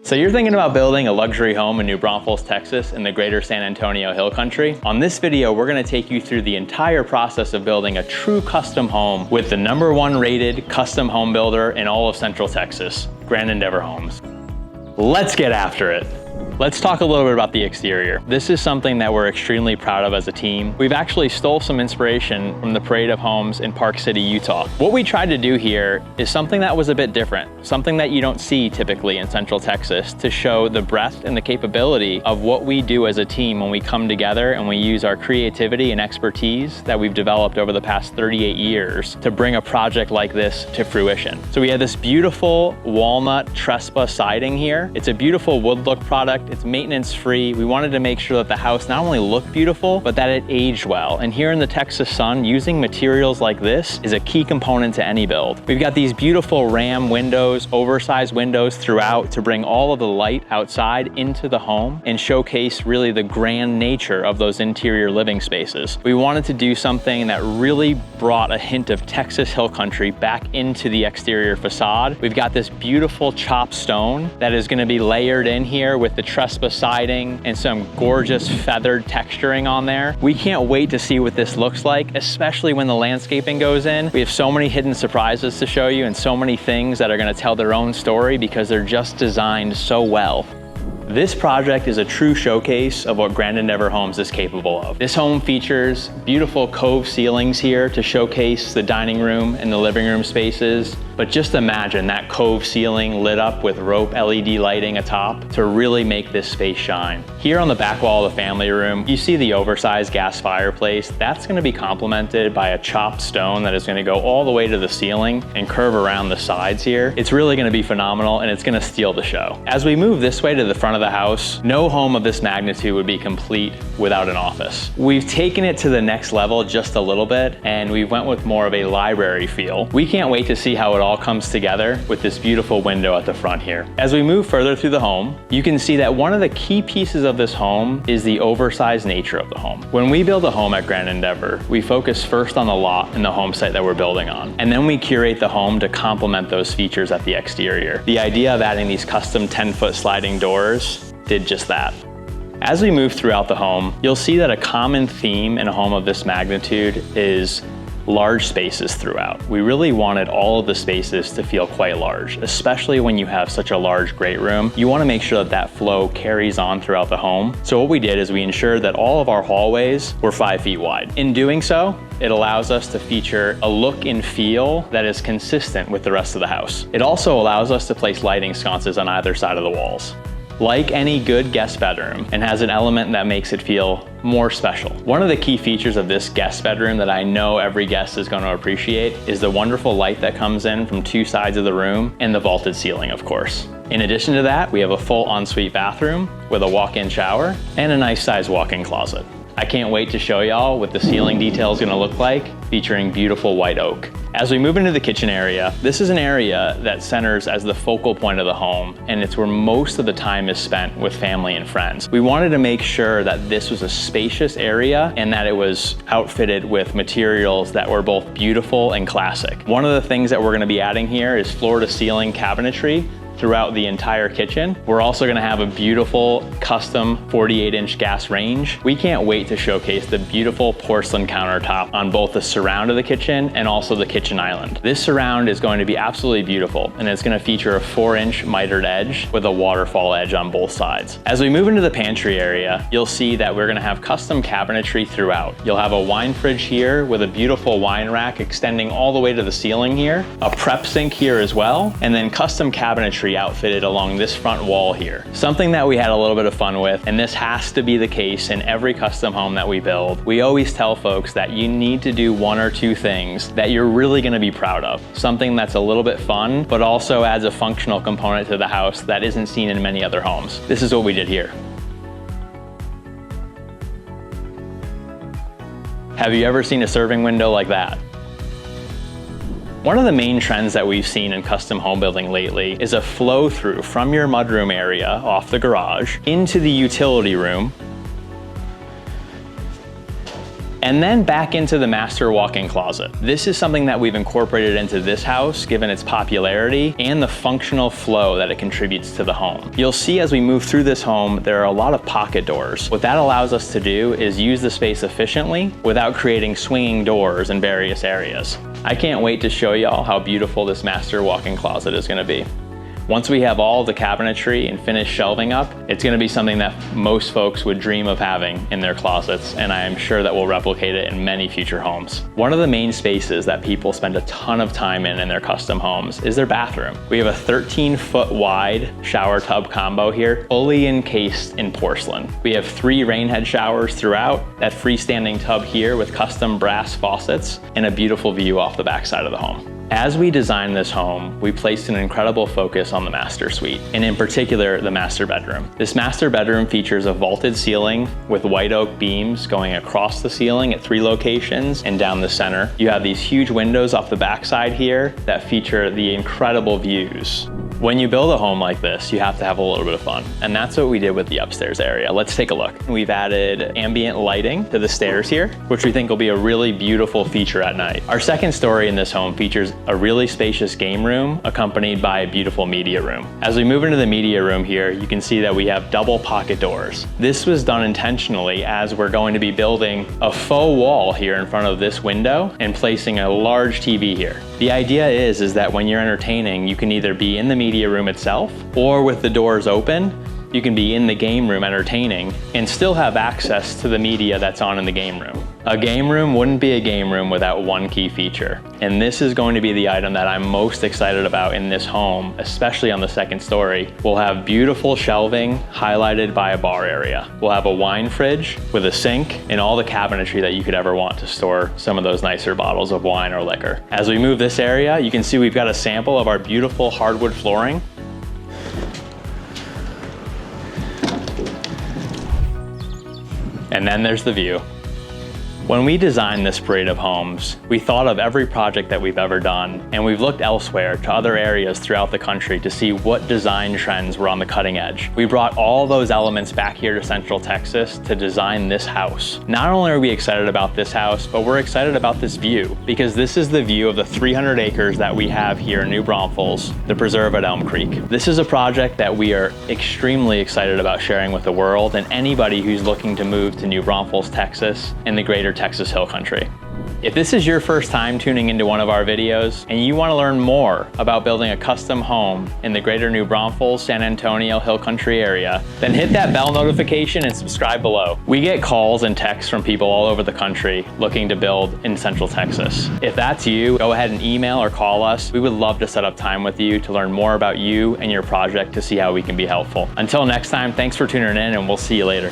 So you're thinking about building a luxury home in New Braunfels, Texas in the greater San Antonio Hill Country? On this video, we're gonna take you through the entire process of building a true custom home with the #1 rated custom home builder in all of Central Texas, Grand Endeavor Homes. Let's get after it. Let's talk a little bit about the exterior. This is something that we're extremely proud of as a team. We've actually stole some inspiration from the Parade of Homes in Park City, Utah. What we tried to do here is something that was a bit different, something that you don't see typically in Central Texas, to show the breadth and the capability of what we do as a team when we come together and we use our creativity and expertise that we've developed over the past 38 years to bring a project like this to fruition. So we have this beautiful walnut Trespa siding here. It's a beautiful wood look product. It's maintenance free. We wanted to make sure that the house not only looked beautiful, but that it aged well. And here in the Texas sun, using materials like this is a key component to any build. We've got these beautiful ram windows, oversized windows throughout to bring all of the light outside into the home and showcase really the grand nature of those interior living spaces. We wanted to do something that really brought a hint of Texas Hill Country back into the exterior facade. We've got this beautiful chopped stone that is going to be layered in here with the Trespa siding and some gorgeous feathered texturing on there. We can't wait to see what this looks like, especially when the landscaping goes in. We have so many hidden surprises to show you and so many things that are going to tell their own story because they're just designed so well. This project is a true showcase of what Grand Endeavor Homes is capable of. This home features beautiful cove ceilings here to showcase the dining room and the living room spaces. But just imagine that cove ceiling lit up with rope LED lighting atop to really make this space shine. Here on the back wall of the family room, you see the oversized gas fireplace. That's gonna be complemented by a chopped stone that is gonna go all the way to the ceiling and curve around the sides here. It's really gonna be phenomenal and it's gonna steal the show. As we move this way to the front of the house, no home of this magnitude would be complete without an office. We've taken it to the next level just a little bit and we went with more of a library feel. We can't wait to see how it all comes together with this beautiful window at the front here. As we move further through the home, you can see that one of the key pieces of this home is the oversized nature of the home. When we build a home at Grand Endeavor, we focus first on the lot and the home site that we're building on, and then we curate the home to complement those features at the exterior. The idea of adding these custom 10-foot sliding doors did just that. As we move throughout the home, you'll see that a common theme in a home of this magnitude is large spaces throughout. We really wanted all of the spaces to feel quite large, especially when you have such a large great room. You want to make sure that that flow carries on throughout the home. So what we did is we ensured that all of our hallways were 5 feet wide. In doing so, it allows us to feature a look and feel that is consistent with the rest of the house. It also allows us to place lighting sconces on either side of the walls, like any good guest bedroom, and has an element that makes it feel more special. One of the key features of this guest bedroom that I know every guest is going to appreciate is the wonderful light that comes in from 2 sides of the room and the vaulted ceiling, of course. In addition to that, we have a full ensuite bathroom with a walk-in shower and a nice sized walk-in closet. I can't wait to show y'all what the ceiling detail is going to look like, featuring beautiful white oak. As we move into the kitchen area, this is an area that centers as the focal point of the home, and it's where most of the time is spent with family and friends. We wanted to make sure that this was a spacious area and that it was outfitted with materials that were both beautiful and classic. One of the things that we're going to be adding here is floor-to-ceiling cabinetry throughout the entire kitchen. We're also gonna have a beautiful custom 48-inch gas range. We can't wait to showcase the beautiful porcelain countertop on both the surround of the kitchen and also the kitchen island. This surround is going to be absolutely beautiful, and it's gonna feature a 4-inch mitered edge with a waterfall edge on both sides. As we move into the pantry area, you'll see that we're gonna have custom cabinetry throughout. You'll have a wine fridge here with a beautiful wine rack extending all the way to the ceiling here, a prep sink here as well, and then custom cabinetry outfitted along this front wall here. Something that we had a little bit of fun with, and this has to be the case in every custom home that we build. We always tell folks that you need to do 1 or 2 things that you're really gonna be proud of. Something that's a little bit fun, but also adds a functional component to the house that isn't seen in many other homes. This is what we did here. Have you ever seen a serving window like that? One of the main trends that we've seen in custom home building lately is a flow through from your mudroom area off the garage into the utility room And then back into the master walk-in closet. This is something that we've incorporated into this house, given its popularity and the functional flow that it contributes to the home. You'll see as we move through this home, there are a lot of pocket doors. What that allows us to do is use the space efficiently without creating swinging doors in various areas. I can't wait to show y'all how beautiful this master walk-in closet is gonna be. Once we have all the cabinetry and finished shelving up, it's gonna be something that most folks would dream of having in their closets, and I am sure that we'll replicate it in many future homes. One of the main spaces that people spend a ton of time in their custom homes is their bathroom. We have a 13-foot wide shower tub combo here, fully encased in porcelain. We have 3 rain head showers throughout, that freestanding tub here with custom brass faucets, and a beautiful view off the backside of the home. As we designed this home, we placed an incredible focus on the master suite, and in particular, the master bedroom. This master bedroom features a vaulted ceiling with white oak beams going across the ceiling at 3 locations and down the center. You have these huge windows off the backside here that feature the incredible views. When you build a home like this, you have to have a little bit of fun, and that's what we did with the upstairs area. Let's take a look. We've added ambient lighting to the stairs here, which we think will be a really beautiful feature at night. Our second story in this home features a really spacious game room accompanied by a beautiful media room. As we move into the media room here, you can see that we have double pocket doors. This was done intentionally as we're going to be building a faux wall here in front of this window and placing a large TV here. The idea is that when you're entertaining, you can either be in the media room itself, or with the doors open, you can be in the game room entertaining and still have access to the media that's on in the game room. A game room wouldn't be a game room without one key feature, and this is going to be the item that I'm most excited about in this home, especially on the second story. We'll have beautiful shelving highlighted by a bar area. We'll have a wine fridge with a sink and all the cabinetry that you could ever want to store some of those nicer bottles of wine or liquor. As we move this area, you can see we've got a sample of our beautiful hardwood flooring. And then there's the view. When we designed this parade of homes, we thought of every project that we've ever done, and we've looked elsewhere to other areas throughout the country to see what design trends were on the cutting edge. We brought all those elements back here to Central Texas to design this house. Not only are we excited about this house, but we're excited about this view, because this is the view of the 300 acres that we have here in New Braunfels, the preserve at Elm Creek. This is a project that we are extremely excited about sharing with the world and anybody who's looking to move to New Braunfels, Texas, and the greater Texas Hill Country. If this is your first time tuning into one of our videos and you want to learn more about building a custom home in the greater New Braunfels, San Antonio, Hill Country area, then hit that bell notification and subscribe below. We get calls and texts from people all over the country looking to build in Central Texas. If that's you, go ahead and email or call us. We would love to set up time with you to learn more about you and your project to see how we can be helpful. Until next time, thanks for tuning in, and we'll see you later.